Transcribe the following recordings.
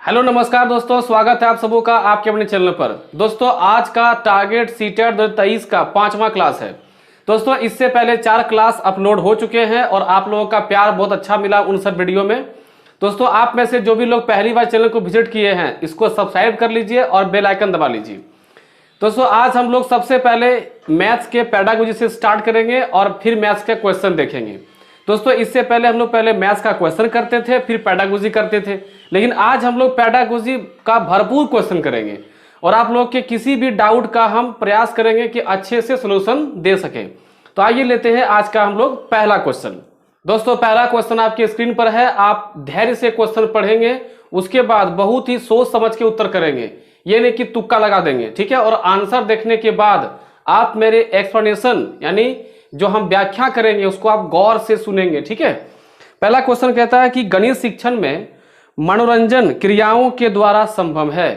Hello नमस्कार दोस्तों, स्वागत है आप सबों का आपके अपने चैनल पर। दोस्तों आज का टारगेट सीटेट 2023 का 5वां क्लास है। दोस्तों इससे पहले 4 क्लास अपलोड हो चुके हैं और आप लोगों का प्यार बहुत अच्छा मिला उन सब वीडियो में। दोस्तों आप में से जो भी लोग पहली बार चैनल को विजिट किए हैं इसको सब्सक्राइब कर लीजिए और बेल आइकन दबा लीजिए। दोस्तों आज हम लोग सबसे पहले मैथ्स के पेडागोजी से स्टार्ट करेंगे और फिर मैथ्स के क्वेश्चन देखेंगे। दोस्तों इससे पहले हम लोग पहले मैथ्स का क्वेश्चन करते थे फिर पेडागोजी करते थे, लेकिन आज हम लोग पेडागोजी का भरपूर क्वेश्चन करेंगे और आप लोग के किसी भी डाउट का हम प्रयास करेंगे कि अच्छे से सलूशन दे सकें। तो आइए लेते हैं आज का हम लोग पहला क्वेश्चन। दोस्तों पहला क्वेश्चन आपकी स्क्रीन पर है, आप धैर्य से क्वेश्चन पढ़ेंगे, उसके बाद बहुत ही सोच समझ के उत्तर करेंगे, ये नहीं कि तुक्का लगा देंगे, ठीक है। और आंसर देखने के बाद आप मेरे एक्सप्लेनेशन यानी जो हम व्याख्या करेंगे उसको आप गौर से सुनेंगे, ठीक है। पहला क्वेश्चन कहता है कि गणित शिक्षण में मनोरंजन क्रियाओं के द्वारा संभव है।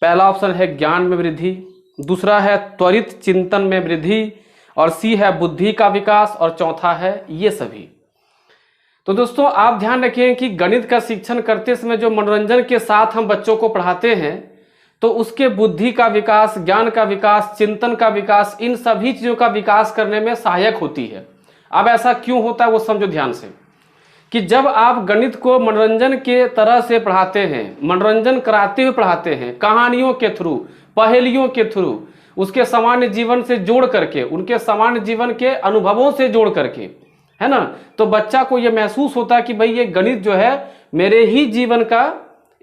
पहला ऑप्शन है ज्ञान में वृद्धि, दूसरा है त्वरित चिंतन में वृद्धि, और सी है बुद्धि का विकास, और चौथा है ये सभी। तो दोस्तों आप ध्यान रखें कि गणित का शिक्षण करते समय जो मनोरंजन के साथ हम बच्चों को पढ़ाते हैं तो उसके बुद्धि का विकास, ज्ञान का विकास, चिंतन का विकास, इन सभी चीज़ों का विकास करने में सहायक होती है। अब ऐसा क्यों होता है वो समझो ध्यान से, कि जब आप गणित को मनोरंजन के तरह से पढ़ाते हैं, मनोरंजन कराते हुए पढ़ाते हैं, कहानियों के थ्रू, पहेलियों के थ्रू, उसके सामान्य जीवन से जोड़ करके, उनके सामान्य जीवन के अनुभवों से जोड़ करके, है ना, तो बच्चा को यह महसूस होता है कि भाई ये गणित जो है मेरे ही जीवन का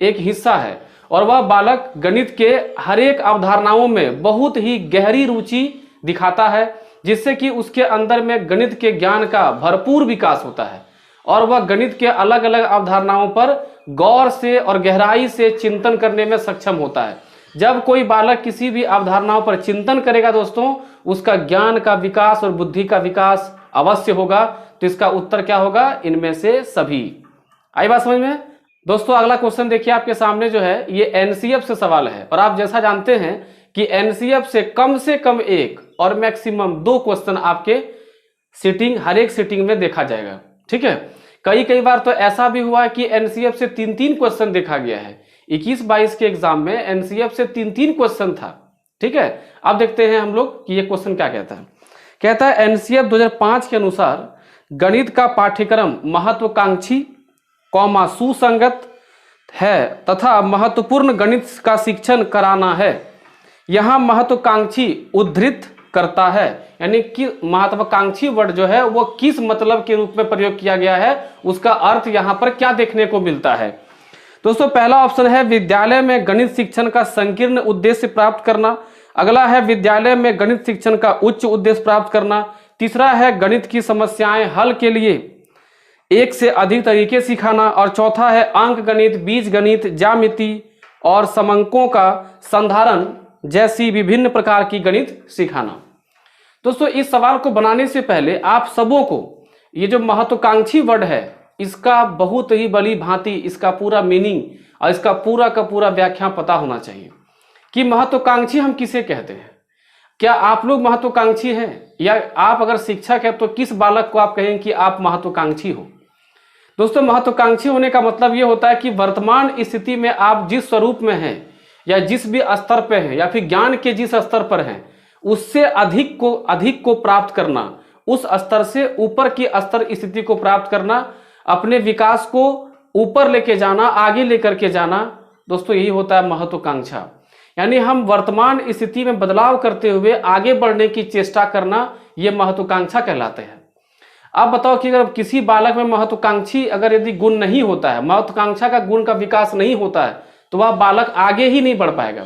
एक हिस्सा है, और वह बालक गणित के हर एक अवधारणाओं में बहुत ही गहरी रुचि दिखाता है, जिससे कि उसके अंदर में गणित के ज्ञान का भरपूर विकास होता है और वह गणित के अलग अलग अवधारणाओं पर गौर से और गहराई से चिंतन करने में सक्षम होता है। जब कोई बालक किसी भी अवधारणाओं पर चिंतन करेगा दोस्तों, उसका ज्ञान का विकास और बुद्धि का विकास अवश्य होगा। तो इसका उत्तर क्या होगा? इनमें से सभी। आई बात समझ में? दोस्तों अगला क्वेश्चन देखिए आपके सामने जो है ये एनसीएफ से सवाल है, और आप जैसा जानते हैं कि एनसीएफ से कम 1 और मैक्सिमम 2 क्वेश्चन आपके हर एक सिटिंग में देखा जाएगा, ठीक है। कई बार तो ऐसा भी हुआ है कि एनसीएफ से 3 क्वेश्चन देखा गया है। 21-22 के एग्जाम में एनसीएफ से 3 क्वेश्चन था, ठीक है। अब देखते हैं हम लोग कि ये क्वेश्चन क्या कहता है। कहता है एनसीएफ 2005 के अनुसार गणित का पाठ्यक्रम महत्वाकांक्षी, सुसंगत है तथा महत्वपूर्ण गणित का शिक्षण कराना है। यहाँ महत्वाकांक्षी उद्धृत करता है, यानी कि महत्वाकांक्षी वर्ड जो है वो किस मतलब के रूप में प्रयोग किया गया है, उसका अर्थ यहाँ पर क्या देखने को मिलता है। दोस्तों पहला ऑप्शन है विद्यालय में गणित शिक्षण का संकीर्ण उद्देश्य प्राप्त करना, अगला है विद्यालय में गणित शिक्षण का उच्च उद्देश्य प्राप्त करना, तीसरा है गणित की समस्याएं हल के लिए एक से अधिक तरीके सिखाना, और चौथा है अंक गणित, बीज गणित, ज्यामिति और समंकों का संधारण जैसी विभिन्न प्रकार की गणित सिखाना। दोस्तों इस सवाल को बनाने से पहले आप सबों को ये जो महत्वाकांक्षी वर्ड है इसका बहुत ही भली भांति इसका पूरा मीनिंग और इसका पूरा का पूरा व्याख्या पता होना चाहिए कि महत्वाकांक्षी हम किसे कहते हैं। क्या आप लोग महत्वाकांक्षी हैं, या आप अगर शिक्षक है तो किस बालक को आप कहें कि आप महत्वाकांक्षी हो? दोस्तों महत्वाकांक्षी होने का मतलब ये होता है कि वर्तमान स्थिति में आप जिस स्वरूप में हैं या जिस भी स्तर पे हैं या फिर ज्ञान के जिस स्तर पर हैं उससे अधिक को प्राप्त करना, उस स्तर से ऊपर की स्तर स्थिति को प्राप्त करना, अपने विकास को ऊपर लेके जाना, आगे लेकर के जाना। दोस्तों यही होता है महत्वाकांक्षा, यानी हम वर्तमान स्थिति में बदलाव करते हुए आगे बढ़ने की चेष्टा करना, ये महत्वाकांक्षा कहलाते हैं। अब बताओ कि अगर किसी बालक में महत्वाकांक्षी अगर यदि गुण नहीं होता है, महत्वाकांक्षा का गुण का विकास नहीं होता है, तो वह बालक आगे ही नहीं बढ़ पाएगा।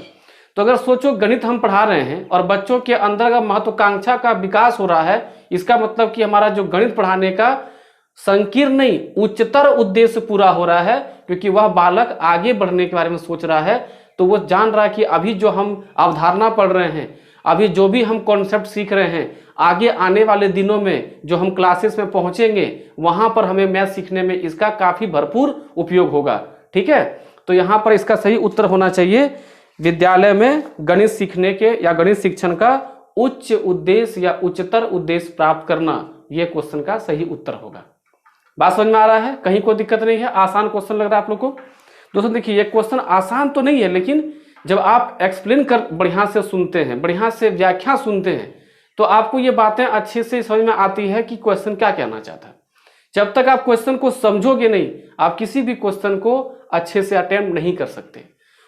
तो अगर सोचो गणित हम पढ़ा रहे हैं और बच्चों के अंदर का महत्वाकांक्षा का विकास हो रहा है, इसका मतलब कि हमारा जो गणित पढ़ाने का संकीर्ण नहीं उच्चतर उद्देश्य पूरा हो रहा है, क्योंकि वह बालक आगे बढ़ने के बारे में सोच रहा है। तो वो जान रहा है कि अभी जो हम अवधारणा पढ़ रहे हैं, अभी जो भी हम कॉन्सेप्ट सीख रहे हैं, आगे आने वाले दिनों में जो हम क्लासेस में पहुंचेंगे वहां पर हमें मैथ सीखने में इसका काफी भरपूर उपयोग होगा, ठीक है। तो यहाँ पर इसका सही उत्तर होना चाहिए विद्यालय में गणित सीखने के या गणित शिक्षण का उच्च उद्देश्य या उच्चतर उद्देश्य प्राप्त करना, यह क्वेश्चन का सही उत्तर होगा। बात समझ में आ रहा है? कहीं कोई दिक्कत नहीं है? आसान क्वेश्चन लग रहा है आप लोग को? दोस्तों देखिए ये क्वेश्चन आसान तो नहीं है, लेकिन जब आप एक्सप्लेन कर बढ़िया से सुनते हैं, बढ़िया से व्याख्या सुनते हैं, तो आपको ये बातें अच्छे से समझ में आती है कि क्वेश्चन क्या कहना चाहता है। जब तक आप क्वेश्चन को समझोगे नहीं, आप किसी भी क्वेश्चन को अच्छे से अटेम्प्ट नहीं कर सकते।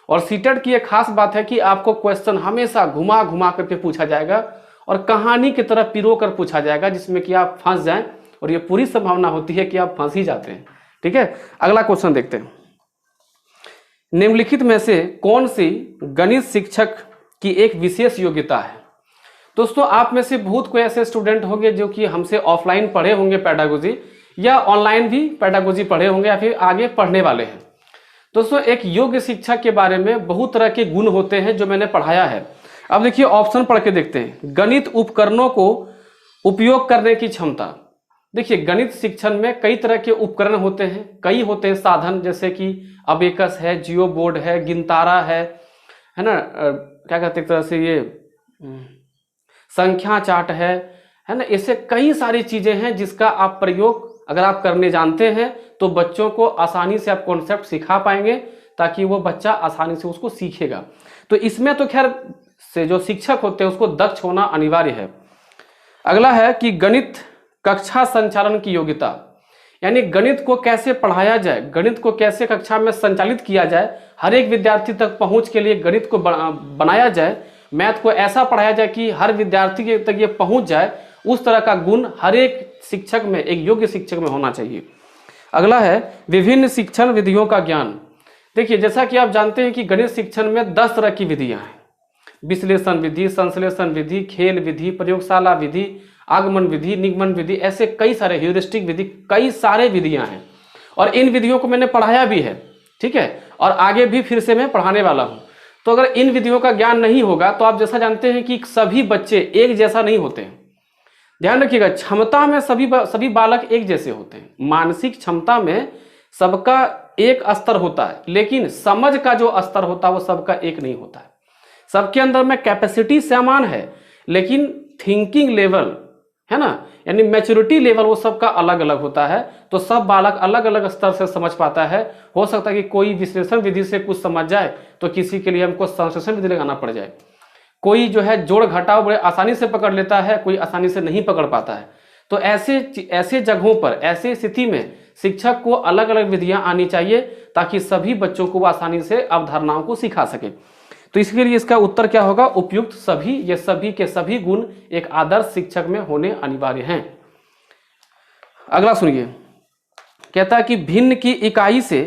और सीटेट की एक खास बात है कि आपको क्वेश्चन हमेशा घुमा घुमा करके पूछा जाएगा और कहानी की तरह पिरो कर पूछा जाएगा, जिसमें कि आप फंस जाएं, और ये पूरी संभावना होती है कि आप फंस ही जाते हैं। ठीक है, अगला क्वेश्चन देखते हैं। निम्नलिखित में से कौन सी गणित शिक्षक की एक विशेष योग्यता है? दोस्तों आप में से बहुत कोई ऐसे स्टूडेंट होंगे जो कि हमसे ऑफलाइन पढ़े होंगे पेडागोजी, या ऑनलाइन भी पेडागोजी पढ़े होंगे, या फिर आगे पढ़ने वाले हैं। दोस्तों एक योग्य शिक्षक के बारे में बहुत तरह के गुण होते हैं जो मैंने पढ़ाया है। अब देखिए ऑप्शन पढ़ के देखते हैं। गणित उपकरणों को उपयोग करने की क्षमता। देखिए गणित शिक्षण में कई तरह के उपकरण होते हैं, कई होते हैं साधन, जैसे कि अबेकस है, जियो बोर्ड है, गिनतारा है ना, क्या कहते हैं एक तरह से ये संख्या चार्ट है ना। ऐसे कई सारी चीजें हैं जिसका आप प्रयोग अगर आप करने जानते हैं तो बच्चों को आसानी से आप कॉन्सेप्ट सिखा पाएंगे, ताकि वो बच्चा आसानी से उसको सीखेगा। तो इसमें तो खैर से जो शिक्षक होते हैं उसको दक्ष होना अनिवार्य है। अगला है कि गणित कक्षा संचालन की योग्यता, यानी गणित को कैसे पढ़ाया जाए, गणित को कैसे कक्षा में संचालित किया जाए, हर एक विद्यार्थी तक पहुंच के लिए गणित को बनाया जाए, मैथ को ऐसा पढ़ाया जाए कि हर विद्यार्थी तक ये पहुंच जाए, उस तरह का गुण हर एक शिक्षक में, एक योग्य शिक्षक में होना चाहिए। अगला है विभिन्न शिक्षण विधियों का ज्ञान। देखिए जैसा कि आप जानते हैं कि गणित शिक्षण में 10 तरह की विधियां हैं। विश्लेषण विधि, संश्लेषण विधि, खेल विधि, प्रयोगशाला विधि, आगमन विधि, निगमन विधि, ऐसे कई सारे, ह्यूरिस्टिक विधि, कई सारे विधियां हैं। और इन विधियों को मैंने पढ़ाया भी है, ठीक है, और आगे भी फिर से मैं पढ़ाने वाला हूं। तो अगर इन विधियों का ज्ञान नहीं होगा तो आप जैसा जानते हैं कि सभी बच्चे एक जैसा नहीं होते हैं। ध्यान रखिएगा, क्षमता में सभी बालक एक जैसे होते हैं। मानसिक क्षमता में सबका एक स्तर होता है, लेकिन समझ का जो स्तर होता है वो सबका एक नहीं होता है। सबके अंदर में कैपेसिटी समान है, लेकिन थिंकिंग लेवल है ना, यानी मैच्योरिटी लेवल वो सबका अलग अलग होता है। तो सब बालक अलग अलग स्तर से समझ पाता है। हो सकता है कि कोई विश्लेषण विधि से कुछ समझ जाए तो किसी के लिए हमको संश्लेषण विधि लगाना पड़ जाए। कोई जो है जोड़ घटाव बड़े आसानी से पकड़ लेता है, कोई आसानी से नहीं पकड़ पाता है। तो ऐसे जगहों पर, ऐसी स्थिति में शिक्षक को अलग अलग विधियां आनी चाहिए, ताकि सभी बच्चों को आसानी से अवधारणाओं को सिखा सके। तो इसके लिए इसका उत्तर क्या होगा? उपयुक्त सभी, ये सभी के सभी गुण एक आदर्श शिक्षक में होने अनिवार्य हैं। अगला सुनिए, कहता है कि भिन्न की इकाई से,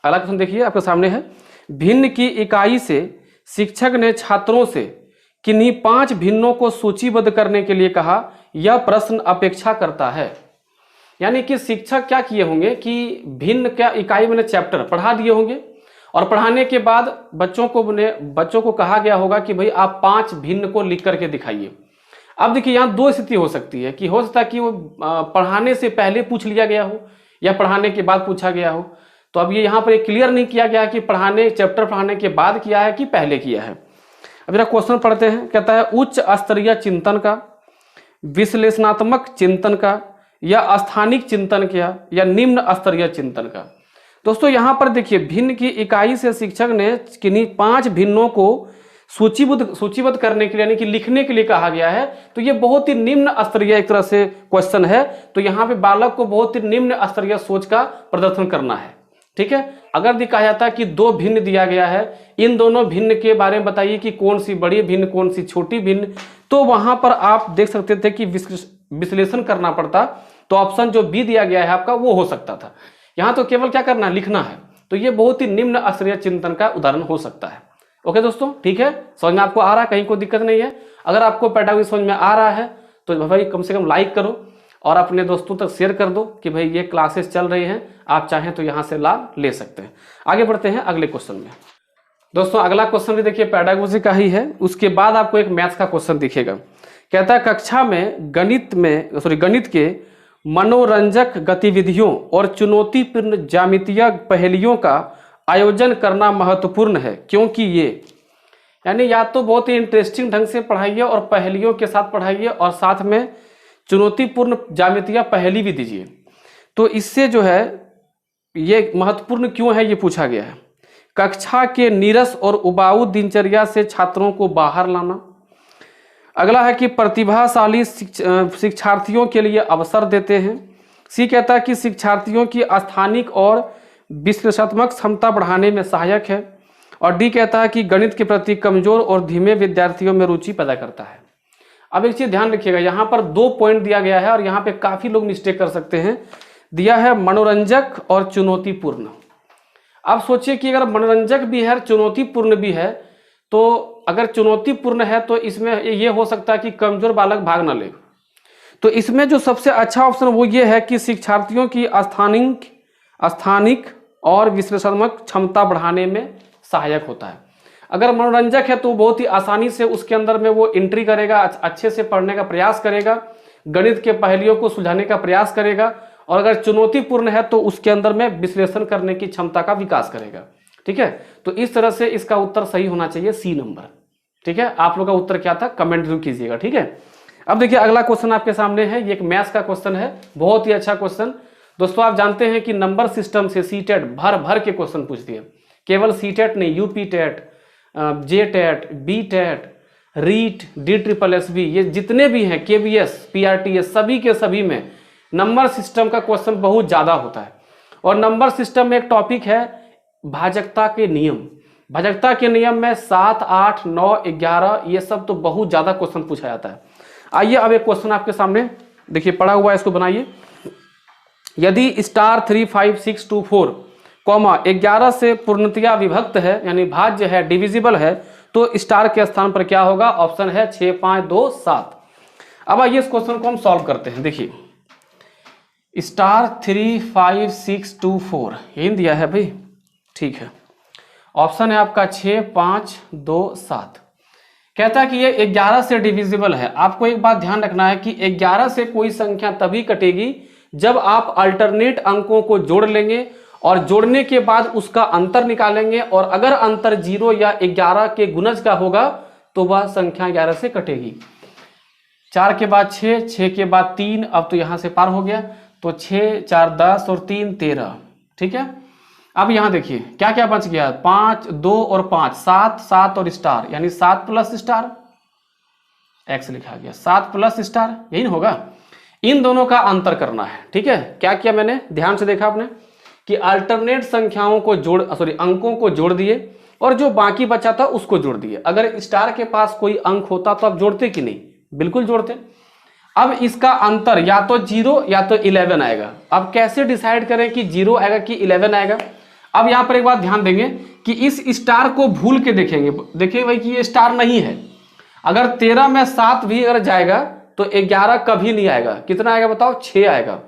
अगला क्वेश्चन देखिए आपके सामने है। भिन्न की इकाई से शिक्षक ने छात्रों से किन्हीं 5 भिन्नों को सूचीबद्ध करने के लिए कहा। यह प्रश्न अपेक्षा करता है। यानी कि शिक्षक क्या किए होंगे कि भिन्न क्या इकाई मैंने चैप्टर पढ़ा दिए होंगे, और पढ़ाने के बाद बच्चों को कहा गया होगा कि भाई आप 5 भिन्न को लिख करके दिखाइए। अब देखिए यहाँ 2 स्थिति हो सकती है कि हो सकता है कि वो पढ़ाने से पहले पूछ लिया गया हो या पढ़ाने के बाद पूछा गया हो। तो अब ये यहाँ पर क्लियर नहीं किया गया कि चैप्टर पढ़ाने के बाद किया है कि पहले किया है। अब जरा क्वेश्चन पढ़ते हैं। कहता है उच्च स्तरीय चिंतन का, विश्लेषणात्मक चिंतन का, या स्थानिक चिंतन का, या निम्न स्तरीय चिंतन का। दोस्तों यहाँ पर देखिए, भिन्न की इकाई से शिक्षक ने किन्हीं 5 भिन्नों को सूचीबद्ध करने के लिए, यानी कि लिखने के लिए कहा गया है। तो ये बहुत ही निम्न स्तरीय एक तरह से क्वेश्चन है। तो यहाँ पे बालक को बहुत ही निम्न स्तरीय सोच का प्रदर्शन करना है, ठीक है। अगर दिखाया जाता है कि 2 भिन्न दिया गया है, इन दोनों भिन्न के बारे में बताइए कि कौन सी बड़ी भिन्न, कौन सी छोटी भिन्न, तो वहां पर आप देख सकते थे कि विश्लेषण करना पड़ता। तो ऑप्शन जो बी दिया गया है आपका वो हो सकता था। यहाँ तो केवल क्या करना है, लिखना है। तो ये बहुत ही निम्न स्तरीय चिंतन का उदाहरण हो सकता है। ओके दोस्तों, ठीक है, समझ में आपको आ रहा है, कहीं कोई दिक्कत नहीं है। अगर आपको पेडागोजी समझ में आ रहा है तो भाई कम से कम लाइक करो और अपने दोस्तों तक शेयर कर दो कि भाई ये क्लासेस चल रही हैं, आप चाहें तो यहाँ से लाभ ले सकते हैं। आगे बढ़ते हैं अगले क्वेश्चन में। दोस्तों अगला क्वेश्चन भी देखिए पेडागोजी का ही है, उसके बाद आपको एक मैथ्स का क्वेश्चन दिखेगा। कहता है कक्षा में गणित के मनोरंजक गतिविधियों और चुनौतीपूर्ण ज्यामितीय पहेलियों का आयोजन करना महत्वपूर्ण है, क्योंकि ये, यानी या तो बहुत ही इंटरेस्टिंग ढंग से पढ़ाइए और पहेलियों के साथ पढ़ाइए, और साथ में चुनौतीपूर्ण ज्यामितीय पहेली भी दीजिए। तो इससे जो है ये महत्वपूर्ण क्यों है ये पूछा गया है। कक्षा के नीरस और उबाऊ दिनचर्या से छात्रों को बाहर लाना। अगला है कि प्रतिभाशाली शिक्षार्थियों के लिए अवसर देते हैं। सी कहता है कि शिक्षार्थियों की स्थानिक और विश्लेषणात्मक क्षमता बढ़ाने में सहायक है। और डी कहता है कि गणित के प्रति कमजोर और धीमे विद्यार्थियों में रुचि पैदा करता है। अब एक चीज ध्यान रखिएगा, यहाँ पर 2 पॉइंट दिया गया है और यहाँ पे काफी लोग मिस्टेक कर सकते हैं। दिया है मनोरंजक और चुनौतीपूर्ण। आप सोचिए कि अगर मनोरंजक भी है चुनौतीपूर्ण भी है, तो अगर चुनौतीपूर्ण है तो इसमें ये हो सकता है कि कमजोर बालक भाग ना ले। तो इसमें जो सबसे अच्छा ऑप्शन वो ये है कि शिक्षार्थियों की स्थानिक और विश्लेषणात्मक क्षमता बढ़ाने में सहायक होता है। अगर मनोरंजक है तो बहुत ही आसानी से उसके अंदर में वो एंट्री करेगा, अच्छे से पढ़ने का प्रयास करेगा, गणित के पहेलियों को सुलझाने का प्रयास करेगा। और अगर चुनौतीपूर्ण है तो उसके अंदर में विश्लेषण करने की क्षमता का विकास करेगा। ठीक है, तो इस तरह से इसका उत्तर सही होना चाहिए सी नंबर। ठीक है, आप लोग का उत्तर क्या था कमेंट जरूर कीजिएगा। ठीक है, अब देखिए अगला क्वेश्चन आपके सामने है। ये एक मैथ्स का क्वेश्चन है, बहुत ही अच्छा क्वेश्चन। दोस्तों आप जानते हैं कि नंबर सिस्टम से सीटेट भर भर के क्वेश्चन पूछती है। केवल सीटेट नहीं, UP TET, J TET, B TET, REET, DSSB, ये जितने भी हैं, KVS, PRTS, सभी के सभी में नंबर सिस्टम का क्वेश्चन बहुत ज्यादा होता है। और नंबर सिस्टम में एक टॉपिक है भाजकता के नियम। भाजकता के नियम में 7, 8, 9, 11 ये सब तो बहुत ज्यादा क्वेश्चन पूछा जाता है। आइए अब एक क्वेश्चन आपके सामने देखिए पड़ा हुआ है, इसको बनाइए। यदि स्टार 3, 5, 6, 2, 4, 11 से पूर्णतया विभक्त है यानी भाज्य है, डिविजिबल है, तो स्टार के स्थान पर क्या होगा? ऑप्शन है 6, 5, 2, 7। अब आइए इस क्वेश्चन को हम सॉल्व करते हैं। देखिए स्टार 3, 5, 6, 2, 4 यही दिया है भाई। ठीक है, ऑप्शन है आपका 6, 5, 2, 7। कहता है कि ये 11 से डिविजिबल है। आपको एक बात ध्यान रखना है कि 11 से कोई संख्या तभी कटेगी जब आप अल्टरनेट अंकों को जोड़ लेंगे और जोड़ने के बाद उसका अंतर निकालेंगे, और अगर अंतर 0 या 11 के गुणज का होगा तो वह संख्या 11 से कटेगी। 4 के बाद 6, 6 के बाद 3, अब तो यहां से पार हो गया, तो 6, 4, 10 और 3, 13। ठीक है, अब यहां देखिए क्या क्या बच गया, 5, 2 और 5, 7, 7 और स्टार, यानी 7 प्लस स्टार, एक्स लिखा गया, 7 प्लस स्टार, यही होगा। इन दोनों का अंतर करना है। ठीक है, क्या किया मैंने, ध्यान से देखा आपने कि अल्टरनेट संख्याओं को अंकों को जोड़ दिए और जो बाकी बचा था उसको जोड़ दिए। अगर स्टार के पास कोई अंक होता तो आप जोड़ते कि नहीं? बिल्कुल जोड़ते। अब इसका अंतर या तो 0 या तो 11 आएगा। अब कैसे डिसाइड करें कि 0 आएगा कि 11 आएगा? अब यहां पर एक बात ध्यान देंगे कि इस स्टार को भूल के देखेंगे, देखिए भाई कि ये स्टार नहीं है। अगर 13 में 7 भी अगर जाएगा तो 11 कभी नहीं आएगा। कितना आएगा बताओ? 6 आएगा।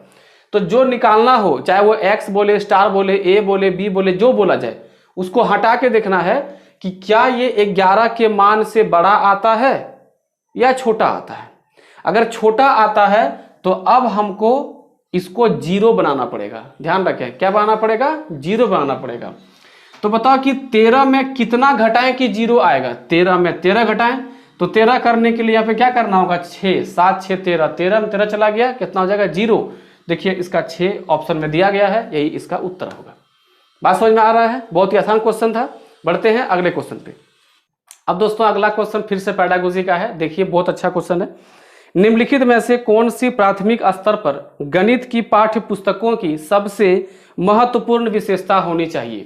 तो जो निकालना हो, चाहे वो एक्स बोले, स्टार बोले, ए बोले, बी बोले, जो बोला जाए, उसको हटा के देखना है कि क्या ये 11 के मान से बड़ा आता है या छोटा आता है। अगर छोटा आता है तो अब हमको इसको 0 बनाना पड़ेगा। ध्यान रखें, क्या बनाना पड़ेगा? 0 बनाना पड़ेगा। तो बताओ कि 13 में कितना घटाएं कि 0 आएगा? 13 में 13 घटाएं, तो 13 करने के लिए यहाँ पे क्या करना होगा? 6, 7, 6, 13, 13 में 13 चला गया, कितना हो जाएगा? 0। देखिए इसका 6 ऑप्शन में दिया गया है, यही इसका उत्तर होगा। बात समझ में आ रहा है? बहुत ही आसान क्वेश्चन था। बढ़ते हैं अगले क्वेश्चन पे। अब दोस्तों अगला क्वेश्चन फिर से पेडागोजी का है। देखिए बहुत अच्छा क्वेश्चन है। निम्नलिखित में से कौन सी प्राथमिक स्तर पर गणित की पाठ्य पुस्तकों की सबसे महत्वपूर्ण विशेषता होनी चाहिए?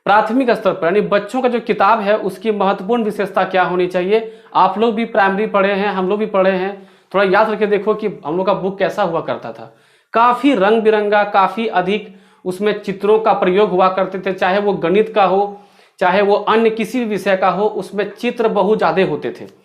प्राथमिक स्तर पर यानी बच्चों का जो किताब है उसकी महत्वपूर्ण विशेषता क्या होनी चाहिए? आप लोग भी प्राइमरी पढ़े हैं, हम लोग भी पढ़े हैं, थोड़ा याद रखे देखो कि हम लोग का बुक कैसा हुआ करता था। काफी रंग बिरंगा, काफी अधिक उसमें चित्रों का प्रयोग हुआ करते थे, चाहे वो गणित का हो, चाहे वो अन्य किसी भी विषय का हो, उसमें चित्र बहुत ज्यादा होते थे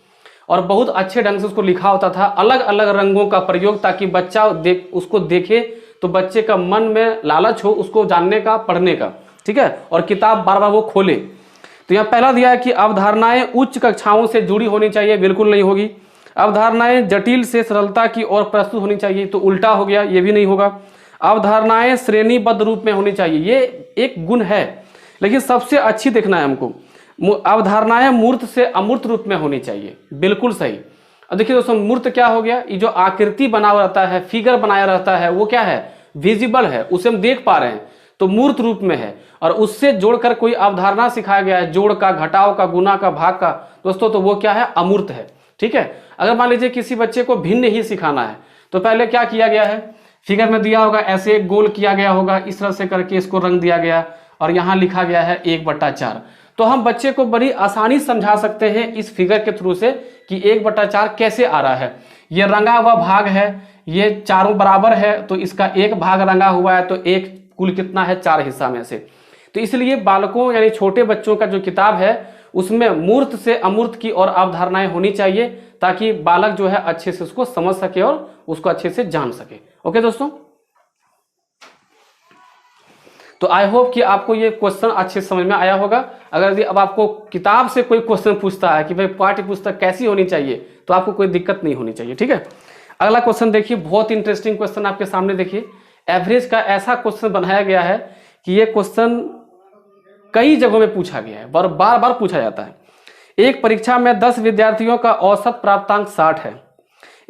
और बहुत अच्छे ढंग से उसको लिखा होता था, अलग अलग रंगों का प्रयोग, ताकि बच्चा उसको देखे तो बच्चे का मन में लालच हो उसको जानने का, पढ़ने का। ठीक है, और किताब बार बार वो खोले। तो यहाँ पहला दिया है कि अवधारणाएं उच्च कक्षाओं से जुड़ी होनी चाहिए, बिल्कुल नहीं होगी। अवधारणाएं जटिल से सरलता की ओर प्रस्तुत होनी चाहिए, तो उल्टा हो गया, ये भी नहीं होगा। अवधारणाएं श्रेणीबद्ध रूप में होनी चाहिए, ये एक गुण है, लेकिन सबसे अच्छी देखना है हमको। अवधारणाएं मूर्त से अमूर्त रूप में होनी चाहिए, बिल्कुल सही। अब देखिए दोस्तों, मूर्त क्या हो गया? ये जो आकृति बना हुआ रहता है, फिगर बनाया रहता है, वो क्या है? विजिबल है, उसे हम देख पा रहे हैं। तो मूर्त रूप में है, और उससे जोड़कर कोई अवधारणा सिखाया गया है, जोड़ का, घटाव का, गुना का, भाग का दोस्तों, तो वो क्या है, अमूर्त है। ठीक है। अगर मान लीजिए किसी बच्चे को भिन्न ही सिखाना है तो पहले क्या किया गया है, फिगर में दिया होगा, ऐसे एक गोल किया गया होगा, इस तरह से करके इसको रंग दिया गया और यहाँ लिखा गया है 1/4। तो हम बच्चे को बड़ी आसानी समझा सकते हैं इस फिगर के थ्रू से कि 1/4 कैसे आ रहा है। ये रंगा हुआ भाग है, ये चारों बराबर है, तो इसका एक भाग रंगा हुआ है, तो एक कुल कितना है, 4 हिस्सा में से। तो इसलिए बालकों यानी छोटे बच्चों का जो किताब है उसमें मूर्त से अमूर्त की और अवधारणाएं होनी चाहिए, ताकि बालक जो है अच्छे से उसको समझ सके और उसको अच्छे से जान सके। ओके दोस्तों, तो आई होप कि आपको ये क्वेश्चन अच्छे समझ में आया होगा। अगर यदि अब आपको किताब से कोई क्वेश्चन पूछता है कि भाई पाठ्य पुस्तक कैसी होनी चाहिए, तो आपको कोई दिक्कत नहीं होनी चाहिए। ठीक है। अगला क्वेश्चन देखिए, बहुत इंटरेस्टिंग क्वेश्चन आपके सामने देखिए। एवरेज का ऐसा क्वेश्चन बनाया गया है कि ये क्वेश्चन कई जगहों में पूछा गया है और बार बार पूछा जाता है। एक परीक्षा में 10 विद्यार्थियों का औसत प्राप्तांक 60 है।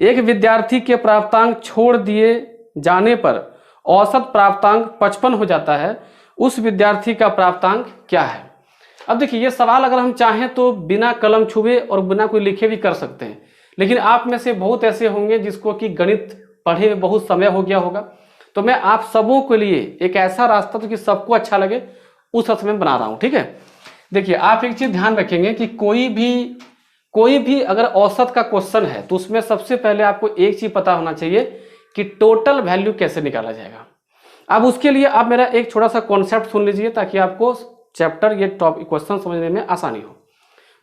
एक विद्यार्थी के प्राप्तांक छोड़ दिए जाने पर औसत प्राप्तांक 55 हो जाता है, उस विद्यार्थी का प्राप्तांक क्या है। अब देखिए, ये सवाल अगर हम चाहें तो बिना कलम छुए और बिना कोई लिखे भी कर सकते हैं, लेकिन आप में से बहुत ऐसे होंगे जिसको कि गणित पढ़े में बहुत समय हो गया होगा, तो मैं आप सबों के लिए एक ऐसा रास्ता तो कि सबको अच्छा लगे उस अर्थ में बना रहा हूं। ठीक है। देखिए, आप एक चीज ध्यान रखेंगे कि कोई भी अगर औसत का क्वेश्चन है तो उसमें सबसे पहले आपको एक चीज पता होना चाहिए कि टोटल वैल्यू कैसे निकाला जाएगा। अब उसके लिए आप मेरा एक छोटा सा कॉन्सेप्ट सुन लीजिए, ताकि आपको चैप्टर ये टॉपिक क्वेश्चन समझने में आसानी हो।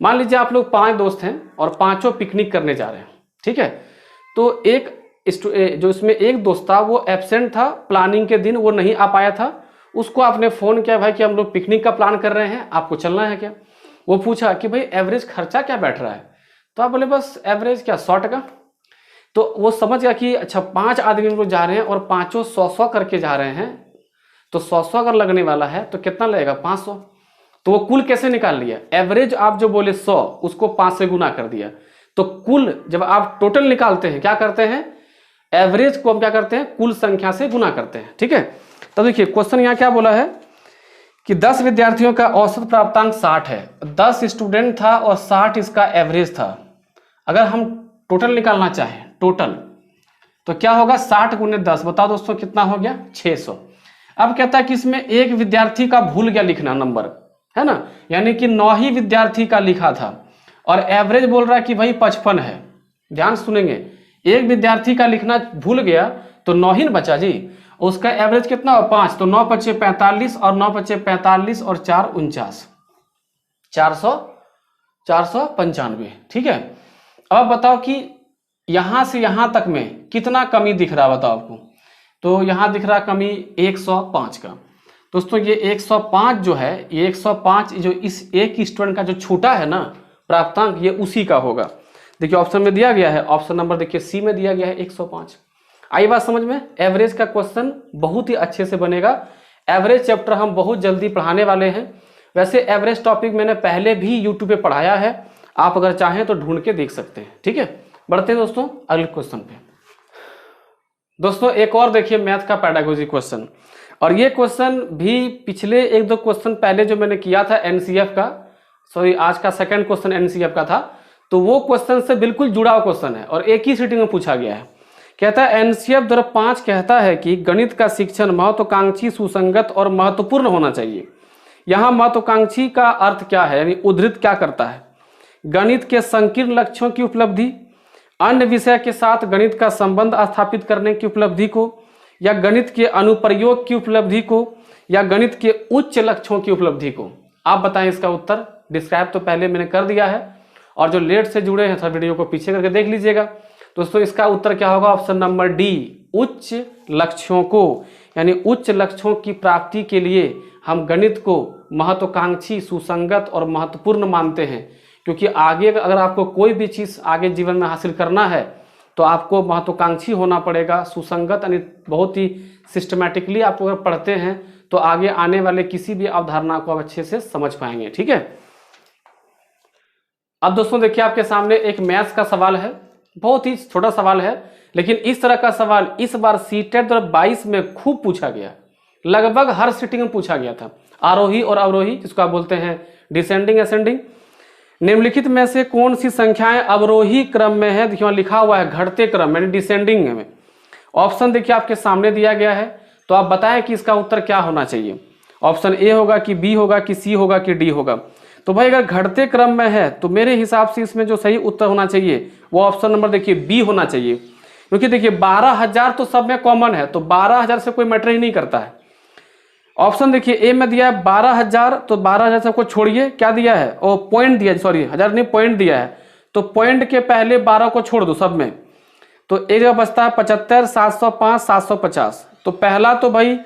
मान लीजिए आप लोग 5 दोस्त हैं और पांचों पिकनिक करने जा रहे हैं। ठीक है। तो एक जो इसमें एक दोस्त था वो एब्सेंट था, प्लानिंग के दिन वो नहीं आ पाया था। उसको आपने फोन किया, भाई कि हम लोग पिकनिक का प्लान कर रहे हैं, आपको चलना है क्या। वो पूछा कि भाई एवरेज खर्चा क्या बैठ रहा है, तो आप बोले बस एवरेज क्या 100 टका। तो वो समझ गया कि अच्छा 5 आदमी लोग जा रहे हैं और पांचों 100 करके जा रहे हैं, तो 100 अगर लगने वाला है तो कितना लगेगा 500। तो वो कुल कैसे निकाल लिया, एवरेज आप जो बोले 100 उसको 5 से गुना कर दिया। तो कुल जब आप टोटल निकालते हैं क्या करते हैं, एवरेज को हम क्या करते हैं, कुल संख्या से गुना करते हैं। ठीक है। तो देखिए क्वेश्चन यहाँ क्या बोला है कि 10 विद्यार्थियों का औसत प्राप्तांक 60 है, 10 स्टूडेंट था और 60 इसका एवरेज था। अगर हम टोटल निकालना चाहें टोटल, तो क्या होगा 60 गुने 10, बताओ दोस्तों कितना हो गया 600। अब कहता है कि इसमें एक विद्यार्थी का भूल गया लिखना नंबर, है ना, यानी कि 9 ही विद्यार्थी का लिखा था और एवरेज बोल रहा है कि भाई 55 है। ध्यान सुनेंगे, एक विद्यार्थी का लिखना भूल गया तो 9 ही बचा जी, उसका एवरेज कितना हो 5, तो 9 × 5 = 45 और 9 × 5 = 45 और 4 × 49, 495। ठीक है। अब बताओ कि यहां से यहां तक में कितना कमी दिख रहा है, बताओ आपको। तो यहां दिख रहा कमी 105 का। दोस्तों ये 105 जो है, ये 105 जो इस एक स्टूडेंट का जो छूटा है ना प्राप्तांक, ये उसी का होगा। देखिए ऑप्शन में दिया गया है, ऑप्शन नंबर देखिए सी में दिया गया है 105। आई बात समझ में। एवरेज का क्वेश्चन बहुत ही अच्छे से बनेगा। एवरेज चैप्टर हम बहुत जल्दी पढ़ाने वाले हैं। वैसे एवरेज टॉपिक मैंने पहले भी यूट्यूब पे पढ़ाया है, आप अगर चाहें तो ढूंढ के देख सकते हैं। ठीक है। बढ़ते हैं दोस्तों अगले क्वेश्चन पे। दोस्तों एक और देखिए मैथ का पेडागोजी क्वेश्चन, और ये क्वेश्चन भी पिछले 1-2 क्वेश्चन पहले जो मैंने किया था एनसीएफ का, सॉरी आज का सेकंड क्वेश्चन एनसीएफ का था, तो वो क्वेश्चन से बिल्कुल जुड़ा हुआ क्वेश्चन है और एक ही सीटिंग में पूछा गया है। कहता है एनसीएफ द्वारा 5 कहता है कि गणित का शिक्षण महत्वाकांक्षी, सुसंगत और महत्वपूर्ण होना चाहिए। यहाँ महत्वाकांक्षी का अर्थ क्या है, यानी उद्धृत क्या करता है, गणित के संकीर्ण लक्ष्यों की उपलब्धि, अन्य विषय के साथ गणित का संबंध स्थापित करने की उपलब्धि को, या गणित के अनुप्रयोग की उपलब्धि को, या गणित के उच्च लक्ष्यों की उपलब्धि को। आप बताएं इसका उत्तर। डिस्क्राइब तो पहले मैंने कर दिया है, और जो लेट से जुड़े हैं सब वीडियो को पीछे करके देख लीजिएगा। दोस्तों इसका उत्तर क्या होगा, ऑप्शन नंबर डी, उच्च लक्ष्यों को, यानी उच्च लक्ष्यों की प्राप्ति के लिए हम गणित को महत्वाकांक्षी, सुसंगत और महत्वपूर्ण मानते हैं। क्योंकि आगे अगर आपको कोई भी चीज आगे जीवन में हासिल करना है तो आपको महत्वाकांक्षी होना पड़ेगा, सुसंगत, यानी बहुत ही सिस्टमैटिकली आप अगर पढ़ते हैं तो आगे आने वाले किसी भी अवधारणा को आप अच्छे से समझ पाएंगे। ठीक है। अब दोस्तों देखिए आपके सामने एक मैथ्स का सवाल है, बहुत ही छोटा सवाल है, लेकिन इस तरह का सवाल इस बार सीटेट 2022 में खूब पूछा गया, लगभग हर सिटिंग में पूछा गया था। आरोही और अवरोही, जिसको आप बोलते हैं डिसेंडिंग असेंडिंग। निम्नलिखित में से कौन सी संख्याएं अवरोही क्रम में है? देखिए लिखा हुआ है घटते क्रम में, डिसेंडिंग में। ऑप्शन देखिए आपके सामने दिया गया है, तो आप बताएं कि इसका उत्तर क्या होना चाहिए। ऑप्शन ए होगा कि बी होगा कि सी होगा कि डी होगा। तो भाई अगर घटते क्रम में है तो मेरे हिसाब से इसमें जो सही उत्तर होना चाहिए वो ऑप्शन नंबर देखिए बी होना चाहिए, क्योंकि देखिए 12,000 तो सब में कॉमन है, तो 12,000 से कोई मैटर ही नहीं करता है। ऑप्शन देखिए ए में दिया है 12,000, तो 12,000 सबको छोड़िए, क्या दिया है ओ पॉइंट दिया, सॉरी हजार नहीं पॉइंट दिया है, तो पॉइंट के पहले 12 को छोड़ दो सब में, तो एक जगह बचता है 75, 705, 750। तो पहला तो भाई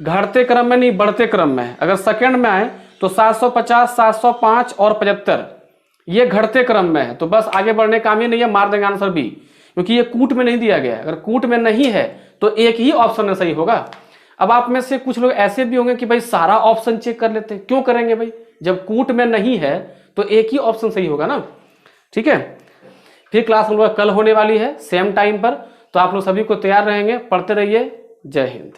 घटते क्रम में नहीं बढ़ते क्रम में है। अगर सेकंड में आए तो 750, 705 और 75 ये घटते क्रम में है, तो बस आगे बढ़ने काम ही नहीं है, मार देंगे आंसर बी, क्योंकि ये कूट में नहीं दिया गया है। अगर कूट में नहीं है तो एक ही ऑप्शन में सही होगा। अब आप में से कुछ लोग ऐसे भी होंगे कि भाई सारा ऑप्शन चेक कर लेते हैं, क्यों करेंगे भाई, जब कूट में नहीं है तो एक ही ऑप्शन सही होगा ना। ठीक है, फिर क्लास हम लोग कल होने वाली है सेम टाइम पर, तो आप लोग सभी को तैयार रहेंगे। पढ़ते रहिए। जय हिंद।